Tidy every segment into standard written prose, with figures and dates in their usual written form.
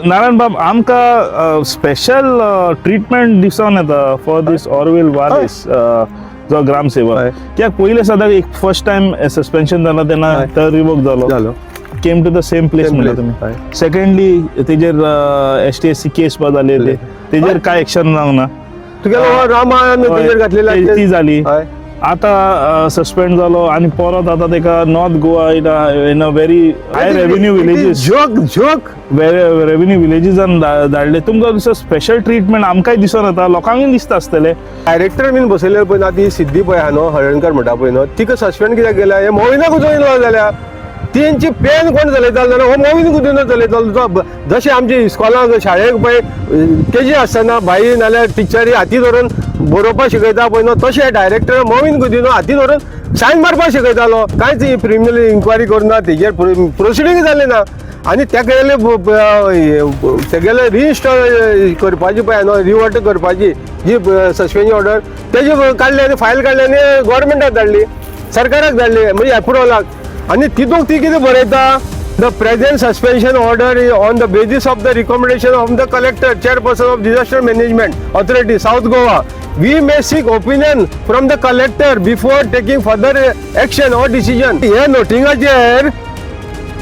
नारायण बाब आमकां special treatment दिसून येता फॉर दीस ऑरवील वारीस जो ग्रामसेवक कित्याक पयले सदां एक फर्स्ट टायम सस्पेन्शन जालो तेन्ना तो रिवोक जालो came to the same place म्हणले तुमी सेकंडली तेजेर STSC केस जाली तेजेर काय एक्शन जावंक ना तुगेलो रामायण तेजेर घातलेला ती जाली आता सस्पेंड जालो आणि परत आता तेका north Goa in a very high revenue villages जोक रेव्हेन्यू विलेजीसान धाडले तुमकां दिसता स्पेशल ट्रीटमेंट आमकांय दिसून येता लोकांकय दिसता आसतले डायरेक्टर बीन बसयले पळय ना ती सिद्धी पळय हा न्हू हळर्णकर म्हणटा पळय न्हू तिका सस्पेंड कित्याक केल्या हे मोविनाक उजवलो जाल्या तेंची पेन कोण चलयतालो जाल्यार हो मोविन कुदिनो चलयतालो जशें आमच्या इस्कॉलाक शाळेक पळय KG आसतना भाई नाल्यार टिचरी हाती धरून बरोवपाक शिकयता पळय न्हू तशें डायरेक्टर मोविन कुदिनो हाती धरून सायन मारपाक शिकयतालो कांयच प्रिमिनरी इन्क्वायरी करूना तेजेर प्रोसिडींग जाली ना आनी तेगेले रिइन्स्टॉल करपाची पळय न्हू रिवर्ट करपाची जी सस्पेन्शन ऑर्डर तेजी काडली आनी फायल काडली आनी गव्हर्मेंटाक धाडली सरकाराक धाडली म्हणजे अप्रुवलाक आनी तितूंक ती कितें बरयता the present suspension order is on the basis of the recommendation of the collector chairperson of disaster management authority south Goa we may seek opinion from the collector before taking further action or decision हे नोटिंगाचेर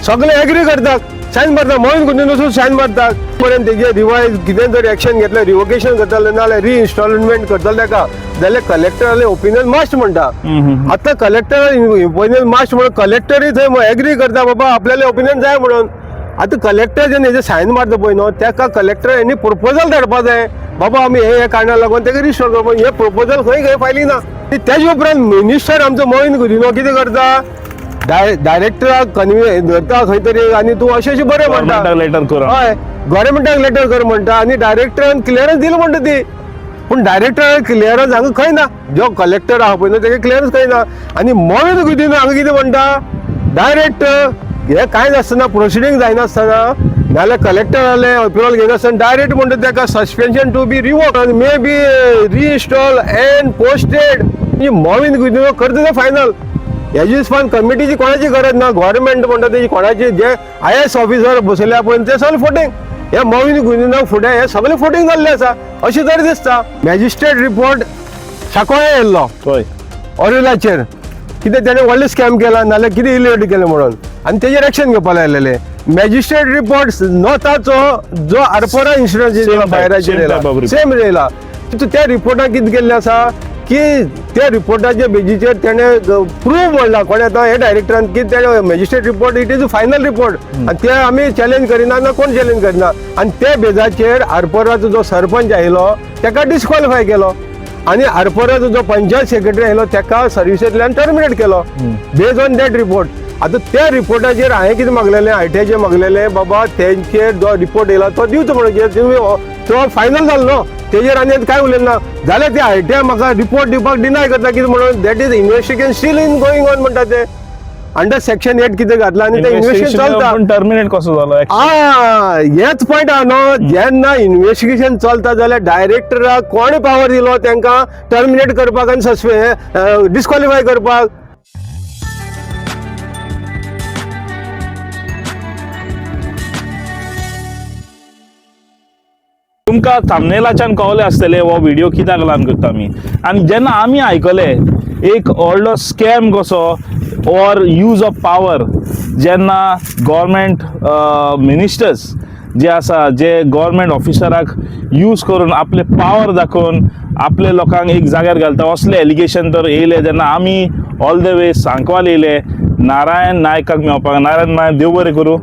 सगळे agree करतात सायन मारता मोहीन कुदिनसून सायन मारतात पर्यंत तेजे revise कितें तरी एक्शन घेतलें रिवोकेशन करतले नाल्यार रिइन्स्टॉलमेंट करतले ताका जाल्यार कलेक्टराले ओपिनियन मास्ट म्हणटा आतां कलेक्टर ओपिनियन मास्ट म्हणून कलेक्टरूय थंय एग्री करता बाबा आपल्याले ओपिनियन जाय म्हणून आतां कलेक्टर जेन्ना हेजे सायन मारता पळय न्हू ताका कलेक्टर हेणी प्रपोजल धाडपा जाय बाबा आमी हे कारणाक लागून ताका रिस्टोर करपा हे प्रपोजल खंय फायली ना तेजे उपरांत मिनिस्टर आमचो मोहीन कुदिनो कितें करता डायरेक्टराक कन्व्हिन्स धरता खंय तरी आनी तूं अशें बरें म्हणटा लेटर कर हय गव्हर्मेंटाक लेटर कर म्हणटा आनी डायरेक्टरान क्लियरन्स दिलो म्हणटा ती पूण डायरेक्टर क्लियरन्स हांगा खंय ना जो कलेक्टर आहा पळय न्हू ताका क्लियरन्स खंय ना आनी मोहीन कुदिनो हांगा कितें म्हणटा डायरेक्ट हे कांय नासतना प्रोसिडींग जायनासतना नाल्यार कलेक्टराले अप्रुवल घेनासतना डायरेक्ट म्हणटा ताका सस्पेन्शन टू बी रिवोक आनी may be reinstall and posted मोहीन कुदिनो करता तें फायनल हेजी हिसपान कमिटीची कोणाची गरज ना गव्हर्मेंट म्हणटा तेजी कोणाची जे IAS ऑफिसर बसयल्या पळय ते सगळे फोटींग हे मोहीन कुदिनो फुडें हे सगळे फोटींग जाल्ले आसा अशें तरी दिसता मॅजिस्ट्रेट रिपोर्ट सांकवाळे येयल्लो ऑरिलाचेर कितें तेणें व्हडलें स्कॅम केला नाल्यार कितें इलिगल केलें म्हणून आनी तेजेर एक्शन घेवपा लायलेले मॅजिस्ट्रेट रिपोर्ट नॉर्थाचो जो आरपोरा इन्सिडंट भायराचेर येयला सेम येयला त्या रिपोर्टाक कितें केल्लें आसा की त्या रिपोर्टाच्या बेजीचेर तेणें प्रूव म्हणला कोणे आतां हे डायरेक्टरान की ते magistrate report it is a final report आनी ते आमी चॅलेंज करिना ना कोण चॅलेंज करिना आनी त्या बेजाचेर आरपोराचो जो सरपंच आयलो ताका डिस्क्वॉलिफाय केलो आनी आरपोराचो जो पंचायत सेक्रेटरी आयलो ताका सर्विसेंतल्यान टर्मिनेट केलो बेज ऑन दॅट रिपोर्ट आतां त्या रिपोर्टाचेर हांवें कितें मागलेलें ITAचेर मागलेलें बाबा तेंचेर जो रिपोर्ट येयला तो दिवचो म्हणून तो फायनल जालो न्हू तेजेर आनी कांय उलयना जाल्यार ते ITA म्हाका रिपोर्ट दिवपाक डिनाय करता कितें म्हणून that is investigation steel in going on म्हणटा ते अंडर सेक्शन 8 कितें घातला आनी ते इन्व्हेस्टिगेशन चलता टर्मिनेट कसो जालो हेच पॉयंट आहा न्हू जेन्ना इन्व्हेस्टिगेशन चलता जाल्यार डायरेक्टराक कोणे पावर दिलो तांकां टर्मिनेट करपाक आनी डिस्क्वॉलिफाय करपाक तुमकां थंबनेलाच्यान कळलें आसतलें हो व्हिडिओ कित्याक लागून करता आमी आनी जेन्ना आमी आयकलें एक व्हडलो स्कॅम कसो ऑर यूज ऑफ पावर जेन्ना गव्हर्मेंट मिनिस्टर्स जे आसा जे गव्हर्मेंट ऑफिसराक यूज करून आपले पावर दाखोवन आपले लोकांक एक जाग्यार घालता असले एलिगेशन तर येयले जेन्ना आमी ऑल द वे सांकवाल येयले नारायण नायकाक मेळपाक नारायण नायक देव बरें करूं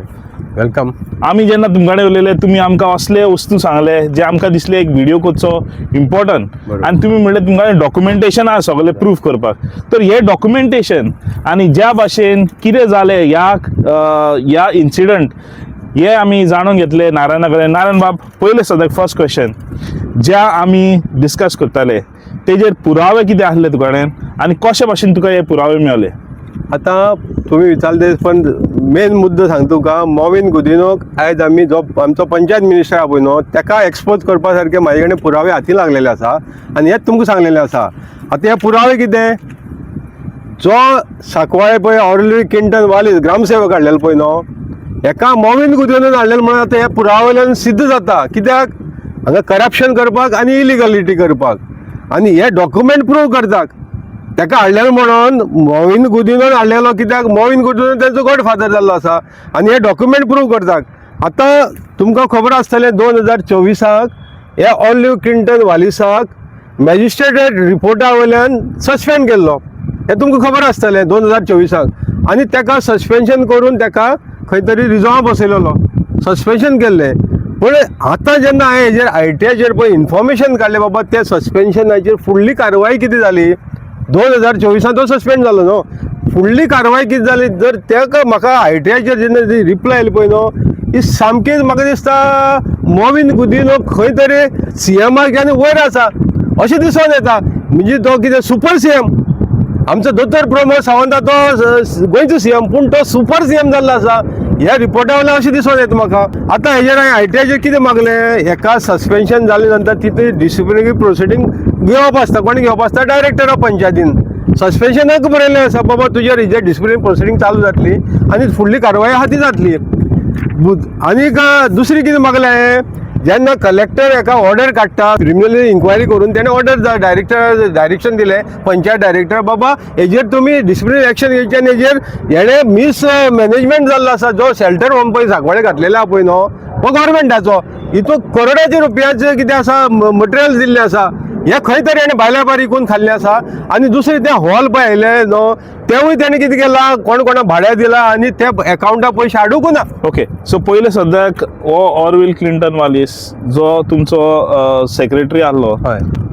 वेलकम आमी जेन्ना तुमकडे उलयले तुमी आमकां असले वस्तू सांगले जे आमकां दिसले एक व्हिडिओ करचो इम्पॉर्टंट आनी तुमी म्हणले तुमकां डॉक्युमेंटेशन आसा सगळें प्रूफ करपाक तर हे डॉक्युमेंटेशन आनी ज्या भाशेन कितें जालें ह्या इन्सिडंट हे आमी जाणून घेतले नारायणा कडेन नारायण बाब पयले सदां फर्स्ट क्वेश्चन ज्या आमी डिस्कस करताले तेजेर पुरावे कितें आसले तुका कडेन आनी कशे भाशेन तुका हे पुरावे मेळ्ळे आतां तुमी विचारले पण मेन मुद्दो सांगता तुका मोहीन कुदिनोक आयज आमी जो आमचो पंचायत मिनिस्टर आहा पळय न्हू ताका एक्सपोज करपा सारके म्हाजे कडेन पुरावे हाती लागलेले आसा आनी हेच तुमकां सांगलेलें आसा आतां हे पुरावे कितें जो सांकवाळे पळय ऑर्डरी किंटन वालीस ग्रामसेवक हाडलेलो पळय न्हू एका मोवीन गुदिनून हाडलेलें म्हणून आतां ह्या पुरावयल्यान सिद्ध जाता. कित्याक हांगा करप्शन करपाक आनी इलिगलिटी करपाक आनी हे डॉक्युमेंट प्रूव करतात. ताका हाडलेलो म्हणून मोवीन गुदिनून हाडलेलो, कित्याक मोवीन गुदिनून तेंचो गॉडफादर जाल्लो आसा आनी हे डॉक्युमेंट प्रूव करतात. आतां तुमकां खबर आसतलें 2024 ह्या ऑलिव्ह क्लिंटन वालिसाक मॅजिस्ट्रेट रिपोर्टा वयल्यान सस्पेंड केल्लो. हें तुमकां खबर आसतलें 2024 आनी ताका सस्पेन्शन करून ताका खंय तरी रिजॉवा बसयलेलो, सस्पेन्शन केल्लें. पूण आतां जेन्ना हांवें हेजेर ITआयचेर पळय इन्फॉर्मेशन काडलें बाबा त्या सस्पेन्शनाचेर फुडली कारवाय कितें जाली. 2024 तो सस्पेंड जालो न्हू, फुडली कारवाय कितें जाली. जर ताका म्हाका ITआयचेर जेन्ना रिप्लाय येयली पळय न्हू, ही सामकीच म्हाका दिसता मोवीन गुदिनो खंय तरी CMाच्यान वयर आसा अशें दिसून येता. म्हणजे तो कितें सुपर CM. आमचो दोतोर प्रमोद सावंत तो गोंयचो CM, पूण तो सुपर CM जाल्लो आसा ह्या रिपोर्टा वयल्यान अशें दिसून येता म्हाका. आतां हेजेर हांवें ITआयचेर कितें मागलें, हेका सस्पेन्शन जाले नंतर तिथे डिसिप्लिनरी प्रोसिडींग घेवप आसता. कोणी घेवप आसता? डायरेक्टर ऑफ पंचायतीन. सस्पेन्शनाक बरयल्लें आसा बाबा तुजेर हेजेर डिसिप्लिनरी प्रोसिडींग चालू जातली आनी फुडली कारवाय आहा ती जातली. आनीक दुसरी कितें मागलें, जेन्ना कलेक्टर एका ऑर्डर काडटा क्रिमिनल इन्क्वायरी करून तेणें ऑर्डर डायरेक्शन दिलें पंचायत डायरेक्टर, बाबा हेजेर तुमी डिसिप्लिनरी एक्शन घेवचें आनी हेजेर हेणें मिस मॅनेजमेंट जाल्लो आसा. जो शेल्टर होम पळय सांकवाळे घातलेलो आहा पळय न्हू, हो गव्हर्मेंटाचो. हितून करोडाच्या रुपयाचें कितें आसा मटेरियल दिल्लें आसा. हे खंय तरी हाणें भायल्या भायर विकून खाल्लें आसा. आनी दुसरें तें हॉल पळय आयले न्हू, तेवूय तेणें कितें केलां, कोण कोणा भाड्या दिला आनी त्या एकाउंटाक पयशे हाडूंक ना. ओके, सो पयले सद्याक हो ऑलिव्ह क्लिंटन वालिस जो तुमचो सेक्रेटरी आसलो,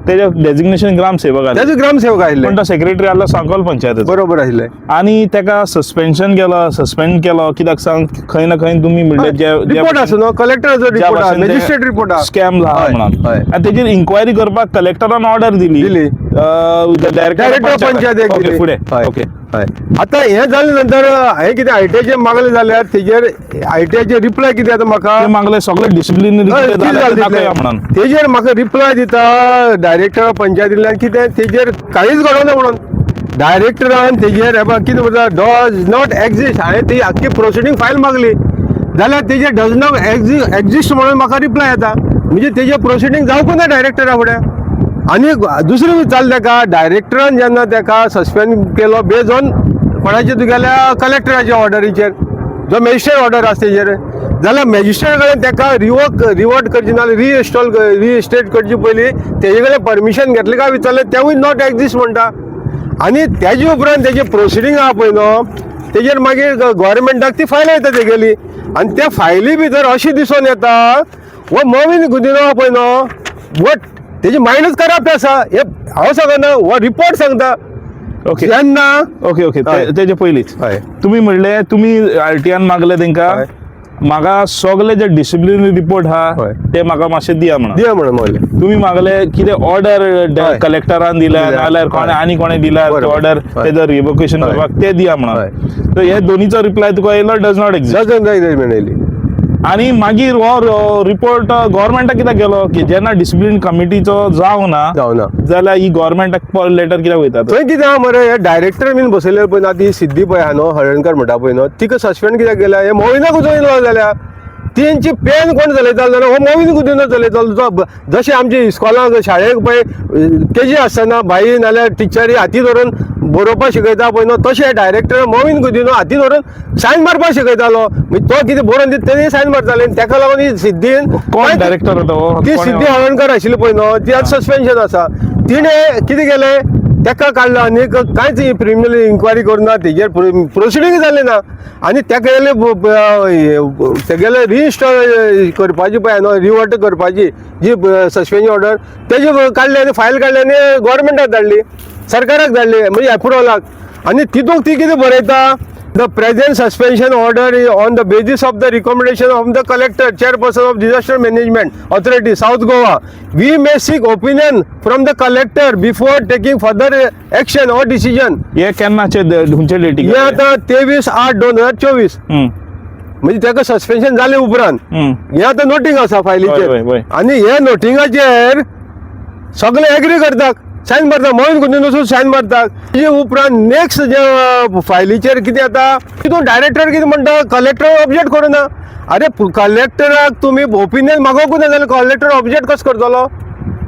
तेजे डेजिग्नेशन ग्रामसेवक आसलें. तेजो ग्रामसेवक आयिल्ले, पण तो सेक्रेटरी आसलो सांकवाल पंचायत. बरोबर आशिल्लें. आनी तेका सस्पेन्शन केलो, सस्पेंड केलो. कित्याक सांग, खंय ना खंय तुमी म्हणले रिपोर्ट आसा न्हू, कलेक्टराचो रिपोर्ट आसा, मॅजिस्ट्रेट रिपोर्ट आसा, स्कॅम जाला म्हणून. आनी तेजेर इन्क्वायरी करपाक कलेक्टरान ऑर्डर दिली. डायरेक्टर पंचायत फुडें. ओके, आतां हें जालें नंतर हांवें कितें ITआयचेर मागलें जाल्यार तेजेर ITआयचेर रिप्लाय कितें जाता म्हाका, मागले सगळे डिसिप्लिनरी म्हणून तेजेर म्हाका रिप्लाय दिता डायरेक्टर ऑफ पंचायतींतल्यान कितें तेजेर कांयच घडोना म्हणून. डायरेक्टरान तेजेर कितें म्हणटा डज नॉट एक्झिस्ट. हांवें ती आख्खी प्रोसिडींग फायल मागली जाल्यार तेजेर डज नॉट एक्झिस्ट म्हणून म्हाका रिप्लाय येता. म्हणजे तेजेर प्रोसिडींग जावंक ना डायरेक्टरा फुडें. आनी दुसरी विचारलें ताका, डायरेक्टरान जेन्ना ताका सस्पेंड केलो बेज ऑन कोणाचेर तुगेल्या कलेक्टराच्या ऑर्डरीचेर, जो मॅजिस्ट्रेट ऑर्डर आसा तेजेर, जाल्यार मॅजिस्ट्रेट कडेन ताका रिवर्ट करची नाल्यार रिस्टेट करची पयलीं तेजे कडेन परमिशन घेतलें काय विचारलें, तेवूय नॉट एक्झिस्ट म्हणटा. आनी तेजे उपरांत तेजी प्रोसिडींग आहा पळय न्हू, तेजेर मागीर गव्हर्मेंटाक ती फायल येता तेगेली. आनी त्या फायली भितर अशें दिसून येता हो मोवीन गुदिनो आहा पळय न्हू, वो तेजी मायंडूच करप्ट आसा. हे हांव सांगना, हो रिपोर्ट सांगता. ओके जेन्ना ओके तेजे पयलींच तुमी म्हणले, तुमी RTआन मागले तेंकां, म्हाका सगळे जे डिसिप्लिनरी रिपोर्ट आहा ते म्हाका मातशें दिया म्हणून मागले. तुमी मागले कितें ऑर्डर कलेक्टरान दिल्या नाल्यार कोणे आनी कोणे दिल्या ऑर्डर तेजो रिवोकेशन करपाक ते दिया म्हणून. तर हे दोनीचो रिप्लाय तुका येयलो डज नॉट एक्झिस्ट. आनी मागीर हो रिपोर्ट गव्हर्मेंटाक कित्याक गेलो की जेन्ना डिसिप्लिन कमिटीचो जावना जाल्यार ही गव्हर्मेंटाक लेटर कित्याक वयता? थंय कितें आहा मरे, डायरेक्टर बीन बसयले पळय ना, ती सिद्धी पळय आहा न्हू हळर्णकर म्हणटा पळय न्हू, तिका सस्पेंड कित्याक केल्या? हे मोविनाक उजवलो जाल्यार तेंची पेन कोण चलयतालो जाल्यार हो मोवीन गुदिनो चलयतालो. जशें आमच्या इस्कॉलाक शाळेक पळय KG आसतना भाई नाल्यार टिचरी हाती धरून बरोवपाक शिकयता पळय न्हू, तशें डायरेक्टर मोवीन गुदिनो हाती धरून सायन मारपाक शिकयतालो. तो कितें बरोवन दिता तेणी सायन मारताले. ताका लागून ही सिद्धीन कोण डायरेक्टर ती सिद्धी हळर्णकर आशिल्ली पळय न्हू, ती आतां सस्पेन्शन आसा. तिणें कितें केलें, ताका काडलो आनी कांयच क्रिमिनल इन्क्वायरी करुना, तेजेर प्रोसिडींग जाली ना. आनी तेगेले रिइन्स्टॉल करपाची पळय न्हू, रिवर्ट करपाची जी सस्पेन्शन ऑर्डर तेजी काडली आनी फायल काडली आनी गव्हर्मेंटाक धाडली, सरकाराक धाडली, म्हणजे एप्रुवलाक. आनी तितूंक ती कितें बरयता, the present suspension order is on the basis of the recommendation of the collector, chairperson of disaster management authority South Goa. We may seek opinion from the collector before taking further action or decision. हे केन्नाचे खंयचे डेटीक? हे आता 23/8/2024 म्हणजे ताका suspension जाले उपरांत हे आता नोटींग आसा फायलीचेर. आनी हे नोटिंगाचेर सगळे एग्री करतात सायन मारता मोहीन गुंतून वचून सायन मारता. तेजे उपरांत नेक्स्ट जे फायलीचेर कितें जाता तितून डायरेक्टर कितें म्हणटा कलेक्टर ऑब्जेक्ट करूना. अरे कलेक्टराक तुमी ओपिनियन मागोवंक ना जाल्यार कलेक्टर ऑब्जेक्ट कसो करतलो.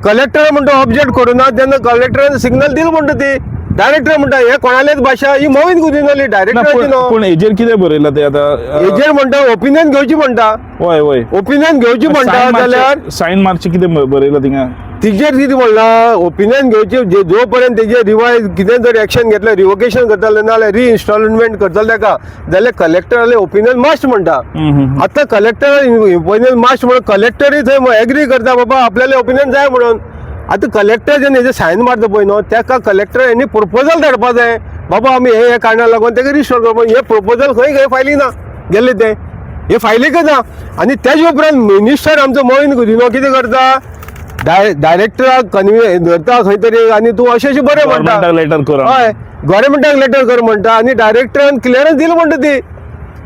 कलेक्टर म्हणटा ऑब्जेक्ट करूना तेन्ना कलेक्टरान सिग्नल दिलो म्हणटा ती. डायरेक्टर म्हणटा हे कोणालेच भाशा ही मोहीन गुंतून डायरेक्टराची न्हू. पूण हेजेर कितें बरयलां ते आतां हेजेर म्हणटा ओपिनियन घेवची म्हणटा. वय वय ओपिनियन घेवची म्हणटा जाल्यार सायन मारची कितें बरयलां थिंगा. तिजेर कितें म्हणलां ओपिनियन घेवची जो पर्यंत तेजे रिवायज कितें जर एक्शन घेतलें रिवोकेशन करतले नाल्यार रिइन्स्टॉलमेंट करतले ताका जाल्यार कलेक्टराले ओपिनियन मास्ट म्हणटा. आतां कलेक्टर ओपिनियन मास्ट म्हणून कलेक्टरूय थंय एग्री करता बाबा आपल्याले ओपिनियन जाय म्हणून. आतां कलेक्टर जेन्ना हेजे सायन मारता पळय न्हू ताका कलेक्टर हेणी प्रपोजल धाडपा जाय बाबा आमी हे कारणाक लागून ताका रिस्टोर करपा. हे प्रपोजल खंय फायली ना गेल्ले ते हे फायलीकच ना. आनी तेजे उपरांत मिनिस्टर आमचो मोहीन गुदिनो कितें करता डायरेक्टराक कन्वे धरता खंय तरी आनी तूं अशें बरें म्हणटा लेटर कर. हय गव्हर्मेंटाक लेटर कर म्हणटा आनी डायरेक्टरान क्लियरन्स दिलो म्हणटा ती.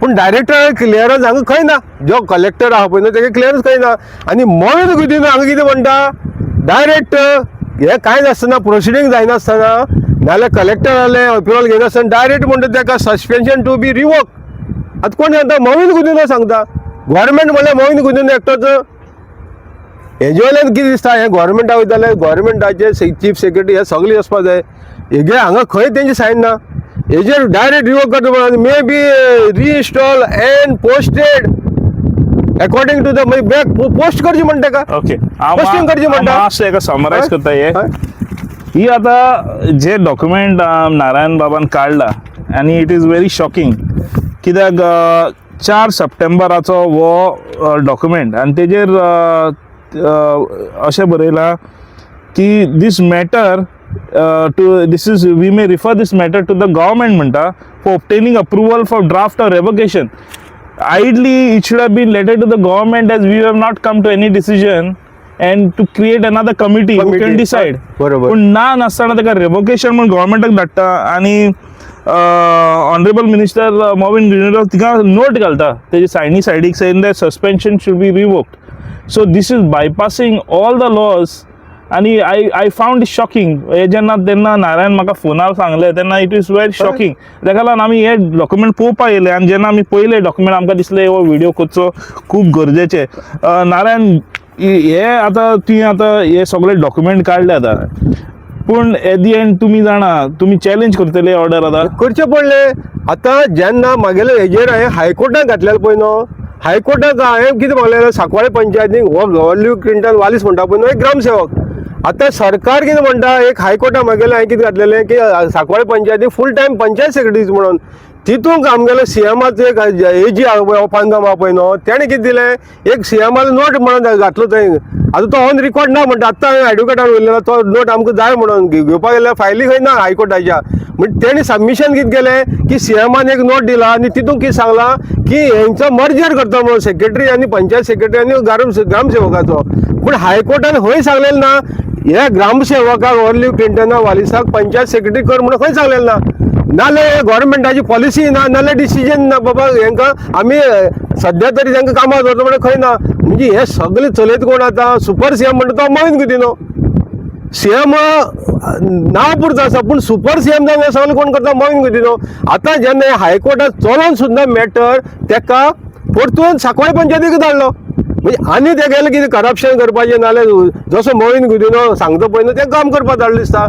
पूण डायरेक्टरान क्लियरन्स हांगा खंय ना. जो कलेक्टर आहा पळय न्हू ताका क्लियरन्स खंय ना. आनी मोहीन गुदिनो हांगा कितें म्हणटा डायरेक्ट हे कांय नासतना प्रोसिडींग जायनासतना नाल्यार कलेक्टर जाले अप्रुवल घेयनासतना डायरेक्ट म्हणटा ताका सस्पेन्शन टू बी रिवोक. आतां कोण सांगता मोहीन गुदिनो सांगता. गव्हर्मेंट म्हणल्यार मोहीन गुदिनो एकटोच. हेजे वयल्यान कितें दिसता हे गव्हर्मेंटाक वयताले गव्हर्मेंटाचे चीफ सेक्रेटरी हे सगळे वचपा जाय. हेगे हांगा खंय तेंचे सायन ना. हेजेर डायरेक्ट रिवोक करता may be reinstall and posted according to the back post करची म्हणटा का. ओके पोस्टिंग करची म्हणटा. मातशें एका समरायज करता हे ही आतां जे डॉक्युमेंट नारायण बाबान काडला आनी इट इज व्हेरी शॉकिंग कित्याक 4 सप्टेंबराचो वो डॉक्युमेंट आनी तेजेर अशें बरयलां की दीस matter this is we may refer this matter to the government म्हणटा for obtaining approval for draft or revocation. Ideally it should have been letter to the government as we have not come to any decision and to create another committee who can decide. बरोबर. पण ना नसताना ताका revocation म्हणून गव्हर्मेंटाक धाडटा आनी honourable minister मोविन Gudino तिका note घालता तेजी सायडीक saying that suspension should be revoked. So this is bypassing all the laws. आणि आय फाउंड इट शॉकिंग. हे जेन्ना तेन्ना नारायण म्हाका फोनार सांगले तेन्ना इट इज व्हेरी शॉकिंग. ताका लागून आमी हे डॉक्युमेंट पळोवपा येयले आनी जेन्ना आमी पळयले डॉक्युमेंट आमकां दिसलें हो व्हिडिओ करचो खूब गरजेचे. नारायण हे आतां तुवें आतां हे सगळे डॉक्युमेंट काडले आतां पूण एट दी एंड तुमी जाणा तुमी चॅलेंज करतले ऑर्डर आतां करचे पडले. आतां जेन्ना म्हागेले हेजेर हांवें हायकोर्टाक घातलेलें पळय न्हू हायकोर्टाक हांवें कितें म्हणलेलें सांकवाळे पंचायतीक हो ऑलिव्ह क्लिंटन वालीस म्हणटा पळय न्हू एक ग्रामसेवक. आतां सरकार कितें म्हणटा एक हायकोर्टाक म्हागेलें हांवें कितें घातलेलें की सांकवाळे पंचायतीक फूल टायम पंचायत सेक्रेटरीज म्हणून तितूंक आमगेलो सीएमाचो एक एजी ओपानगाम आहा पळय न्हू तेणें कितें दिलें एक सीएमाचो नोट म्हणून घातलो थंय. आतां तो ऑन रिकॉर्ड ना म्हणटा आतां हांवें एडवोकेटान उलयलो तो नोट आमकां जाय म्हणून घेवपाक गेल्यार फायली खंय ना हायकोर्टाच्या. म्हणजे तेणी सबमिशन कितें केलें की सीएमान एक नोट दिला आनी तितूंक कितें सांगलां की हेंचो मर्जर करता म्हणून सेक्रेटरी आनी पंचायत सेक्रेटरी आनी ग्रामसेवकाचो. पूण हायकोर्टान खंय सांगलेलें ना ह्या ग्रामसेवकाक ऑलिव्ह क्लिंटन वालिसाक पंचायत सेक्रेटरी कर म्हणून खंय सांगलेलें ना. नाल्यार गव्हर्मेंटाची पॉलिसी ना नाल्यार डिसिजन ना बाबा हेंकां आमी सद्या तरी तांकां कामाक दवरता म्हणून खंय ना. म्हणजे हे सगळे चलयत कोण आतां सुपर सीएम म्हणटा तो मोहीन गुदिनो. सीएम नांव पुरतो आसा पूण सुपर सीएम जावन हे सगळें कोण करता मोहीन गुदिनो. आतां जेन्ना हायकोर्टात चलोन सुद्दां मॅटर ताका परतून सांकवाळे पंचायतीक धाडलो. म्हणजे आनी ते गेले कितें करप्शन करपाचें नाल्यार जसो मोहीन गुदिनो सांगता पळय न्हू तें काम करपाक धाडलें दिसता.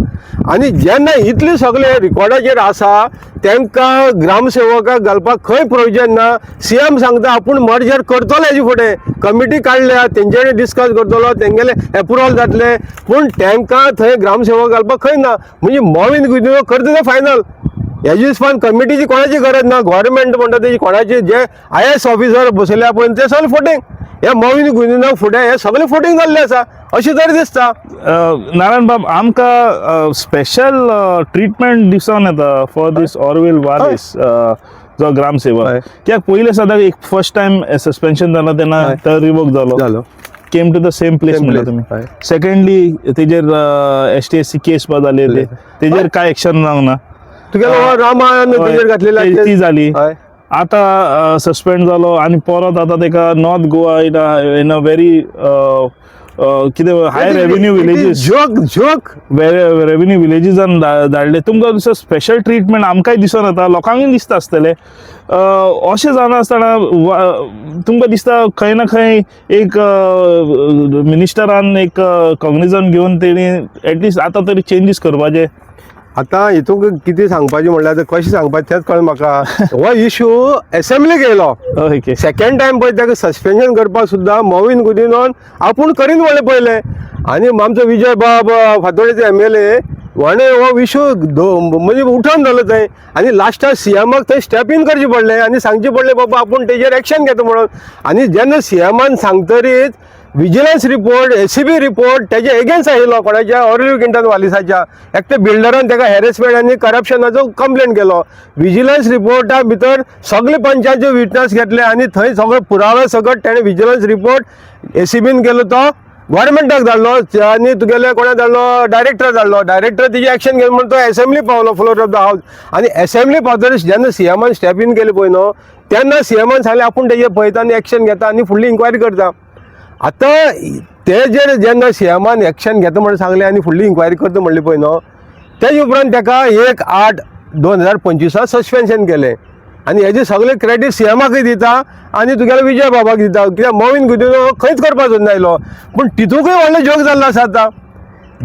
आनी जेन्ना इतले सगळे रिकॉर्डाचेर आसा तांकां ग्रामसेवकाक घालपाक खंय प्रोविजन ना. सीएम सांगता आपूण मर्जर करतलो हेजे फुडें कमिटी काडल्या तेंच्यांनी डिस्कस करतलो तेंगेले एप्रुवल जातले पूण तांकां थंय ग्रामसेवक घालपाक खंय ना. म्हणजे मोहीन गुदिनो करता तें फायनल. हेजे हिसपान कमिटीची कोणाची गरज ना. गव्हर्मेंट म्हणटा तेजी कोणाचे जे IAS ऑफिसर बसयल्या पळय ते सगळे फोटींग हे मोहीन गुदिनो फुडें हे सगळे फोटींग जाल्लें आसा अशें तरी दिसता. नारायण बाब आमकां स्पेशल ट्रिटमेंट दिसून येता फॉर दीस ऑरवील वालीस जो ग्रामसेवक. कित्याक पयले सदां एक फर्स्ट टायम सस्पेन्शन जालो तेन्ना तो रिवोक जालो came to the same place म्हणटा तुमी. सेकंडली तेजेर STSC केस जाली तेजेर कांय एक्शन जावंक ना. तुगेलो रामायण तेजेर घातलेली ती जाली. आतां सस्पेंड जालो आनी परत आतां ताका north Goa in a very कितें हाय रेव्हेन्यू विलेजीस जोक रेव्हेन्यू विलेजीसान धाडले तुमकां दुसरो स्पेशल ट्रिटमेंट आमकांय दिसून येता लोकांकूय दिसता आसतलें अशें जावन आसतना तुमकां दिसता खंय ना खंय एक मिनिस्टरान एक कॉग्निजन घेवन तेणी एटलिस्ट आतां तरी चेंजीस करपाचे. आतां हितून कितें सांगपाचें म्हणल्यार आतां कशें सांगपाचें तेंच कळना म्हाका. हो इश्यू असेंब्लीक येयलो ओके सेकंड टायम पळय ताका सस्पेन्शन करपाक सुद्दां मोविन गुदिनोन आपूण करीन म्हणलें पयलें. आनी आमचो विजय बाब फातोडेचो MLA हाणें हो इश्यू म्हणजे उठोवन दवरलो थंय आनी लास्टाक CMाक थंय स्टेप इन करचें पडलें आनी सांगचें पडलें बाबा आपूण तेजेर एक्शन घेता म्हणून. आनी जेन्ना CMान सांगतरीच विजिलन्स रिपोर्ट ACB रिपोर्ट तेजे एगेन्स्ट आयिल्लो कोणाच्या ऑरिल्यू किंटन वालिसाच्या एकट्या बिल्डरान ताका हॅरेसमेंट आनी करप्शनाचो कंप्लेंट केलो. विजिलन्स रिपोर्टा भितर सगळे पंचायतीचे विटनस घेतले आनी थंय सगळे पुरावे सकट ताणें विजिलन्स रिपोर्ट ACBन केलो तो गव्हर्मेंटाक धाडलो आनी तुगेले कोणा धाडलो डायरेक्टर धाडलो. डायरेक्टर तेजी एक्शन घेवन म्हणून तो असेंब्ली पावलो फ्लोर ऑफ द हावस. आनी असेंब्ली पावतरीच जेन्ना CMान स्टेप इन केले पळय न्हू तेन्ना CMान सांगलें आपूण तेजेर पळयता आनी एक्शन घेता आनी फुडली इन्क्वायरी करता. आतां तेजेर जेन्ना CMान एक्शन घेता म्हणून सांगलें आनी फुडली इन्क्वायरी करता म्हणली पळय न्हू तेजे उपरांत ताका 1/8/2025 सस्पेन्शन केलें. आनी हेजे सगळे क्रेडीट CMाकय दिता आनी तुगेलो विजय बाबाक दिता कित्याक मोविन गुदिनो खंयच करपाक सोदनायलो. पूण तितूंकय व्हडलो जोक जाल्लो आसा आतां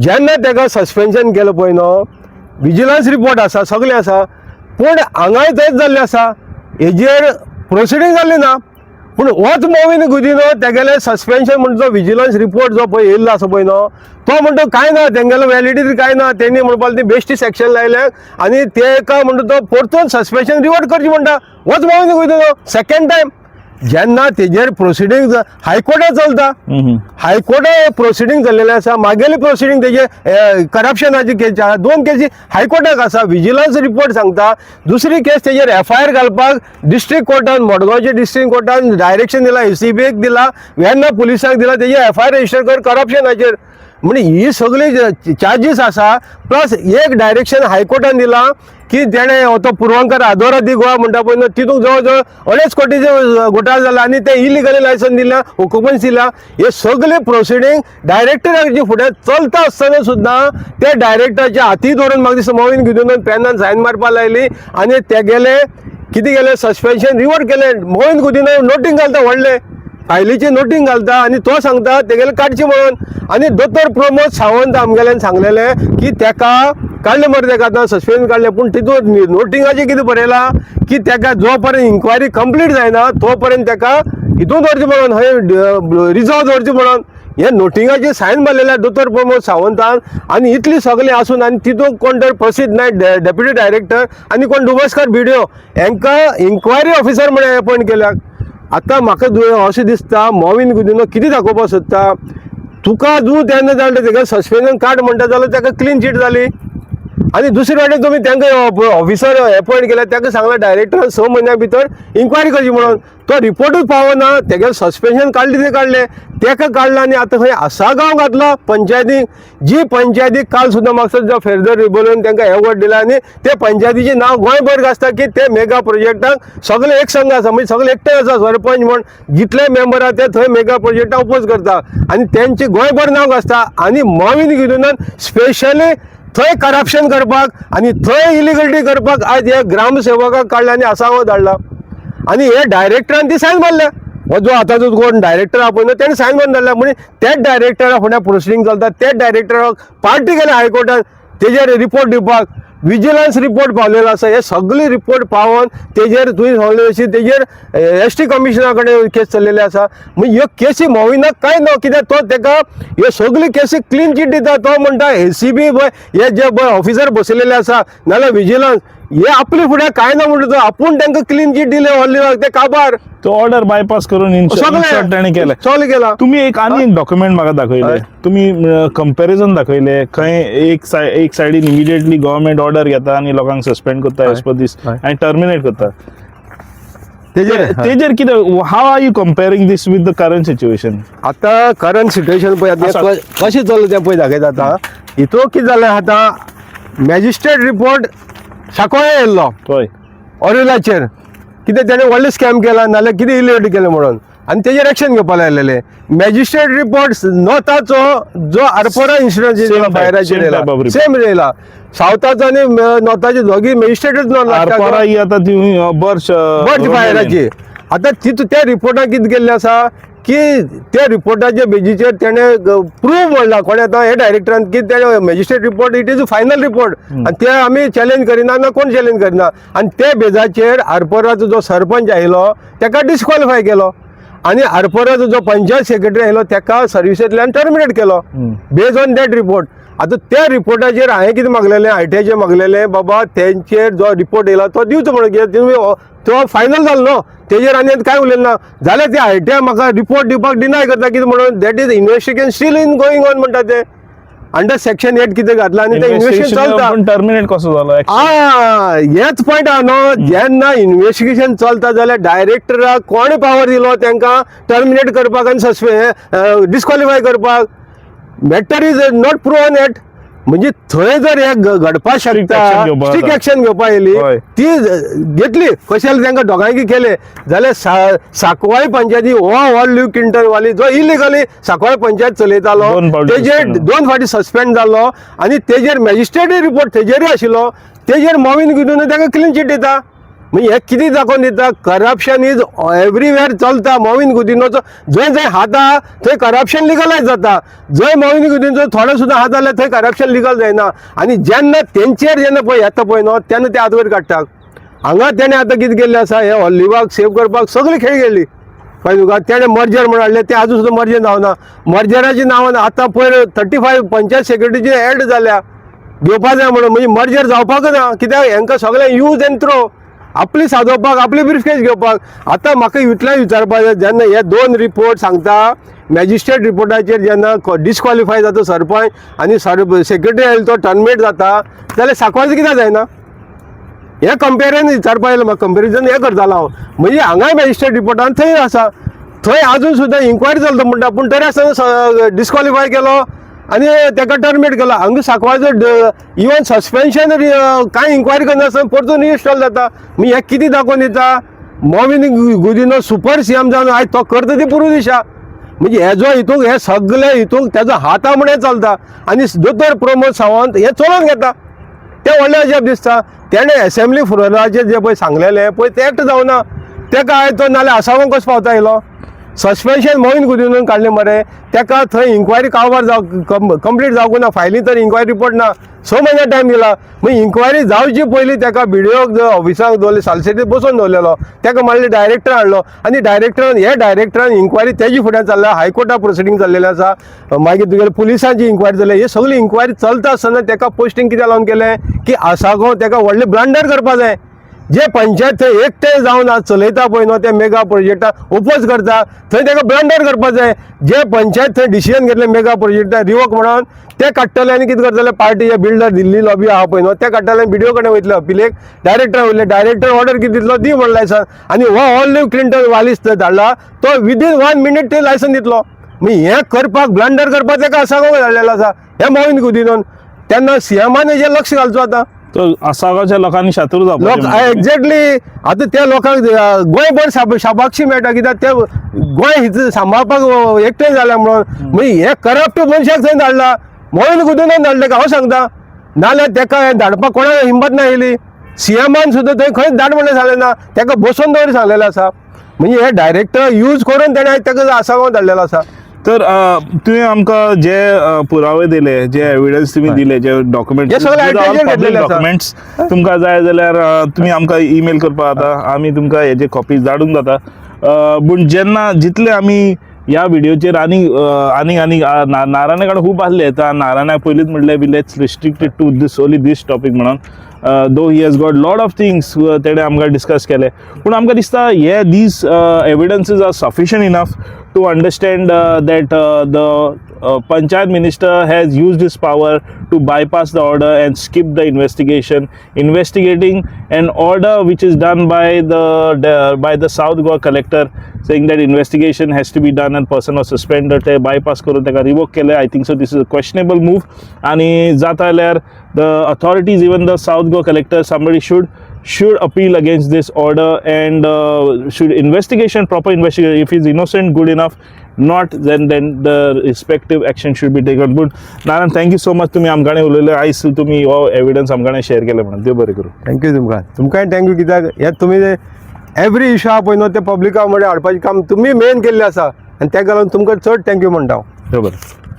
जेन्ना ताका सस्पेन्शन केलो पळय न्हू विजिलन्स रिपोर्ट आसा सगळें आसा पूण हांगाय तेंच जाल्लें आसा हेजेर प्रोसिडींग जाल्ली ना. पूण होच मोविन गुदिनो तेगेले सस्पेन्शन म्हणटा तो विजिलन्स रिपोर्ट जो पळय येयल्लो आसा पळय न्हू तो म्हणटा कांय ना तेंगेलो वॅलिडिटी कांय ना तेणी म्हणपाक ती बेश्टी सेक्शन लायल्यात आनी तेका म्हणटा तो परतून सस्पेन्शन रिवर्ट करचें म्हणटा होच मोविन गुदिनो सेकंड टायम. जेन्ना तेजेर प्रोसिडींग हायकोर्टात चलता हायकोर्टात प्रोसिडींग जाल्लेले आसा मागेली प्रोसिडींग तेजे करप्शनाची केस 2 केसी हायकोर्टाक आसा. विजिलन्स रिपोर्ट सांगता दुसरी केस तेजेर FIR घालपाक डिस्ट्रिक्ट कोर्टान मडगांवच्या डिस्ट्रिक्ट कोर्टान डायरेक्शन दिला ACBक दिला वेर्ना पुलिसांक दिला तेजे FIR रजिस्टर कर करप्शनाचेर. म्हणजे ही सगळी चार्जीस आसा प्लस एक डायरेक्शन हायकोर्टान दिला की तेणे तो पुरवंकार आदोरादी गोवा म्हणटा पळय न्हू तितूंक जवळ जवळ 2.5 कोटीचे घोटाळो जाला आनी ते इलिगली लायसन दिला ऑक्युपन्सी दिला. हे सगळे प्रोसिडींग डायरेक्टराचे फुडें चलता आसतना सुद्दां त्या डायरेक्टराच्या हाती धरून म्हाका दिसता मोविन गुदिनोन पेनान सायन मारपाक लायली आनी तेगेले कितें केलें सस्पेन्शन रिवर्ट केलें. मोविन गुदिनो नोटींग घालता व्हडलें फायलीची नोटींग घालता आनी तो सांगता तेगेले काडची म्हणून. आनी दोतोर प्रमोद सावंत आमगेल्यान सांगलेलें की तेका काडलें मरे तेका आतां सस्पेन्शन काडलें पूण तितून नोटिंगाचें कितें बरयलां की तेका जो पर्यंत इन्क्वायरी कंप्लीट जायना तो पर्यंत तेका हितून दवरचें म्हणून खंय रिजर्व दवरचें म्हणून हे नोटिंगाची सायन मारलेल्या दोतोर प्रमोद सावंतान. आनी इतली सगळी आसून आनी तितून कोण तर प्रसिद्ध नायक डेप्युटी डायरेक्टर आनी कोण डुबस्कर BDO हांकां इन्क्वायरी ऑफिसर म्हणून अपॉयंट केल्यात. आतां म्हाका अशें दिसता मोविन गुदिनो कितें दाखोवपाक सोदता तुका तेन्ना जाणटे तेका सस्पेन्शन काड म्हणटा जाल्यार तेका क्लीन चीट जाली. आनी दुसरे वाटेन तुमी तांकां ऑफिसर अपॉयंट केल्या ताका सांगला डायरेक्टरान 6 म्हयन्या भितर इन्क्वायरी करची म्हणून तो रिपोर्टूच पावना तेगेलें सस्पेन्शन काडलें ते काडलें तेका काडलां आनी आतां खंय आसा गांव घातला पंचायतीक जी पंचायतीक काल सुद्दां म्हाका जो फेर्दर रिबोलन तांकां एवॉर्ड दिला आनी ते पंचायतीचें नांव गोंयभर गाजता की ते मेगा प्रोजेक्टाक सगळे एक संघ आसा म्हणजे सगळे एकठांय आसा सरपंच म्हण जितले मेंबर आहा ते थंय मेगा प्रोजेक्टाक अपोज करता आनी तेंचें गोंयभर नांव गाजता. आनी मोविन गुदिनोन स्पेशली थंय करप्शन करपाक आनी थंय इलिगलिटी करपाक आज हे ग्रामसेवकाक काडला आनी आसावो धाडला आनी हे डायरेक्टरान ती सायन मारल्या. हो जो आतांचो कोण डायरेक्टर आहा पळय न्हू तेणें सायन मारून धाडल्या म्हणजे तेच डायरेक्टरा फुडें प्रोसिडींग चलता तेच डायरेक्टराक पार्टी केल्या हायकोर्टान तेजेर रिपोर्ट दिवपाक. विजिलन्स रिपोर्ट पावलेलो आसा हे सगळे रिपोर्ट पावोन तेजेर तुवें सांगले तशी तेजेर ST कमिशना कडेन केस चल्लेली आसा. म्हणजे ह्यो केसी मोविनाक कांय ना कित्याक तो तेका ह्यो सगळी केसी क्लीन चीट दिता. तो म्हणटा ACB हे जे ऑफिसर बसयलेले आसा नाल्यार विजिलन्स हे आपले फुडें कांय ना म्हणटा तो आपूण तांकां क्लीन चीट दिले व्हडली ते काबार तो ऑर्डर बायपास करून ताणें केलें सगळें केला. तुम्ही आनी एक डॉक्युमेंट म्हाका दाखयले तुमी कंपॅरिझन दाखयले खंय एक सायडीन इमिडिएटली गव्हर्मेंट ऑर्डर घेता आनी लोकांक सस्पेंड करता एज पर दीस आनी टर्मिनेट करता. तेजेर कितें how are you comparing this with the current situation. आतां करंट सिच्युएशन पळय आतां कशें चल्लां तें पळय दाखयता. आतां हितून कितें जालें आतां मॅजिस्ट्रेट रिपोर्ट सांकवाळे येयल्लो हय ऑरिलाचेर कितें तेणें व्हडलें स्कॅम केला नाल्यार कितें इलिगलिटी केलें म्हणून आणि तेजेर एक्शन घेवपा लायलेले मॅजिस्ट्रेट रिपोर्ट नॉर्थाचो जो Arpora incident Same type of report. Same येयला सावथाचो आनी नॉर्थाचे दोगी मॅजिस्ट्रेटच आरपारा ही आता ती बर्च बर्ड फायराची आता तितू त्या रिपोर्टान कितें केल्लें आसा की त्या रिपोर्टाच्या बेजीचेर तेणें प्रूव म्हणला कोणे आतां हे डायरेक्टरान की ते magistrate report it is a final report आनी ते आमी चॅलेंज करिना ना कोण चॅलेंज करिना आनी ते बेजाचेर आरपोराचो जो सरपंच आयलो ताका डिस्क्वॉलिफाय केलो आनी आरपोराचो जो पंचायत सेक्रेटरी आयलो ताका सर्विसेंतल्यान टर्मिनेट केलो बेज ऑन दॅट रिपोर्ट आता त्या रिपोर्टाचेर हांवें कितें मागलेलें आयटीआयचेर मागलेलें बाबा तेंचेर जो रिपोर्ट येयला तो दिवचो म्हणून कित्याक तुमी तो फायनल जालो न्हू तेजेर आनी कांय उलयलें ना जाल्यार ते आयटीआय म्हाका रिपोर्ट दिवपाक डिनाय करता कितें म्हणून that is investigation steel in going on म्हणटा ते अंडर सेक्शन 8 कितें घातला आनी ते इन्व्हेस्टिगेशन चलता टर्मिनेट कसो जालो हेच पॉयंट आहा न्हू जेन्ना इन्व्हेस्टिगेशन चलता जाल्यार डायरेक्टराक कोणे पावर दिलो तांकां टर्मिनेट करपाक आनी डिस्क्वॉलिफाय करपाक matter is not proven at म्हणजे थंय जर हे घडपाक शकता स्ट्रिक्ट एक्शन घेवपा येयली ती घेतली कशें तांकां दोगांयकी केले जाल्यार सांकवाळे पंचायती हो लिव्ह क्लिंटन वाली जो इलिगली सांकवाळे पंचायत चलयतालो तेजेर 2 फावटी सस्पेंड जालो आनी तेजेर मॅजिस्ट्रेट रिपोर्ट तेजेरूय आशिल्लो तेजेर मोविन गिडून ताका क्लीन चीट दिता म्हणजे हे कितें दाखोवन दिता करप्शन इज एवरीवेअर चलता मोविन गुदिनोचो जंय जंय हात आहा थंय करप्शन लिगलायज जाता जंय मोविन गुदिनोचो थोडो सुद्दां हात जाल्यार थंय करप्शन लिगल जायना आनी जेन्ना तेंचेर जेन्ना पळय येता पळय न्हू तेन्ना ते आदवयर काडटा हांगा तेणें आतां कितें केल्लें आसा हे हॉलिवाक सेव करपाक सगळी खेळ गेल्ली कळ्ळें तुका तेणें मर्जर म्हणून हाडलें तें आजून सुद्दां मर्जर जावना मर्जराच्या नांवान आतां पयर 35 पंचायत सेक्रेटरीचे एड जाल्या घेवपा जाय म्हणून म्हणजे मर्जर जावपाकच ना कित्याक हांकां सगळें यूज एंड थ्रो आपली सादोवपाक आपली ब्रीफकेस घेवपाक आतां म्हाका इतलें विचारपाक जाय जेन्ना हे 2 रिपोर्ट सांगता मॅजिस्ट्रेट रिपोर्टाचेर जेन्ना डिस्क्वॉलिफाय जाता सरपंच आनी सेक्रेटरी आयलो तो टर्मिनेट जाता जाल्यार सांकवाळचें कित्याक जायना हे कंपेरिजन विचारपा येयलें म्हाका कंपेरिजन हे करतालो हांव म्हणजे हांगाय मॅजिस्ट्रेट रिपोर्टान थंय आसा थंय आजून सुद्दां इन्क्वायरी चलता म्हणटा पूण तरी आसतना डिस्क्वॉलिफाय केलो आनी ताका टर्मिनेट केलो हांगा सांकवाळचो इवन सस्पेन्शन कांय इन्क्वायरी करनासतना परतून इन्स्टॉल जाता म्हणजे हे कितें दाखोवन दिता मोविन गुदिनो सुपर सीएम जावन आयज तो करता ती पुरू दिशा म्हणजे हे जो हितूंक हे सगळे हितूंक तेजो हाता म्हण चलता आनी दोतोर प्रमोद सावंत हे चलोवन घेता ते व्हडलें अजाप दिसता तेणें असेंब्ली फ्लोराचेर जे पळय सांगलेलें पळय ते एक्ट जावना ताका आयज तो नाल्यार आसामां कसो पावता आयलो सस्पेन्शन मोविन गुदिनोन काडलें मरे ताका थंय इन्क्वायरी काबार कंप्लीट जावंक ना फायली तर इन्क्वायरी रिपोर्ट ना 6 म्हयने टायम दिला मागीर इन्क्वायरी जावची पयलीं ताका बिडिओक ऑफिसाक दवरले सालसेतीर बसोवन दवरलेलो ताका मागीर डायरेक्टर हाडलो आनी डायरेक्टरान इन्क्वायरी तेजे फुड्यान चल्ल्या हायकोर्टा प्रोसिडींग चल्लेलें आसा मागीर तुगेले पुलिसांची इन्क्वायरी जाली हे सगळी इन्क्वायरी चलता आसतना ताका पोस्टींग कित्याक लावन केलें की आसागो ताका व्हडलें ब्लंडर करपा जाय जे पंचायत थंय एकटे जावन आज चलयता पळय न्हू ते मेगा प्रोजेक्टाक ओपोज करता थंय ताका ब्लंडर करपा जाय जे पंचायत थंय डिसिजन घेतलें मेगा प्रोजेक्टाक रिवोक म्हणून ते काडटले आनी कितें करतले पार्टीचे बिल्डर दिल्ली लॉबी आहा पळय न्हू ते काडटले बिडिओ कडेन वयतले अपिलेक डायरेक्टर वयले डायरेक्टर ऑर्डर कितें दितलो दी म्हण लायसन आनी हो लिव्ह क्लिंटन वालीस धाडला तो विदीन 1 मिनीट ते लायसन दितलो म्हणजे हे करपाक ब्लंडर करपाक ताका आसागो धाडलेलो आसा हे मोविन गुदिनोन तेन्ना सीएमान हेजेर लक्ष घालचो आतां तो आसागाच्या लोकांनी शातूर जावपाक एक्झॅक्टली आता त्या लोकांक गोंयभर शाबाक्षी मेळटा कित्याक ते गोंय सांबाळपाक एकठांय जाल्या म्हणून म्हणजे हे करप्ट मनशाक थंय धाडला मोविन गुदिनोन धाडले का हांव सांगता नाल्यार ताका धाडपाक कोणाक हिंमत ना येयली सीएमान सुद्दां थंय खंयच धाड म्हणलें सांगलें ना ताका बसोवन दवरी सांगलेलें आसा म्हणजे हे डायरेक्टर यूज करून तेणें ताका आसागांव धाडलेलो आसा तर तुम्ही आमकां जे पुरावे दिले जे एविडन्स तुम्ही दिले जे डॉक्युमेंट्स तुमकां जाय जाल्यार तुम्ही आमकां ईमेल करपा जाता आमी तुमकां हेजे कॉपीज धाडूंक जाता पूण जेन्ना जितले आमी ह्या व्हिडिओचेर आनी नारायणा कडेन खूब आसले तर नारायणाक पयलींच म्हणलें be let's restricted to this only these topic म्हणून though he has got lot of things तेणें आमकां डिस्कस केले पूण आमकां दिसता हे these evidences are sufficient enough to understand that the Panchayat Minister has used his power to bypass the order and skip the investigating an order which is done by the South Goa collector saying that investigation has to be done and person was suspended te bypass करून ताका revoke केले. I think so this is a questionable move आणि जाता जाल्यार the authorities even the South Goa collector somebody should should appeal against this order and should proper investigation. If he's innocent, good enough. Not, then the respective action should be taken. But Naran, thank you so much. तुम्ही आमकाणे उलयले आयज तुम्ही हो evidence आमकाणे share केले म्हणून देव बरें करूं. Thank you तुमकांय thank you कित्याक हे तुमी एवरी इशू आहा पळय न्हू ते पब्लिका मडें हाडपाचें काम तुमी मेन केल्लें आसा आनी त्या लागून तुमकां चड थँक्यू म्हणटा हांव. देव बरें.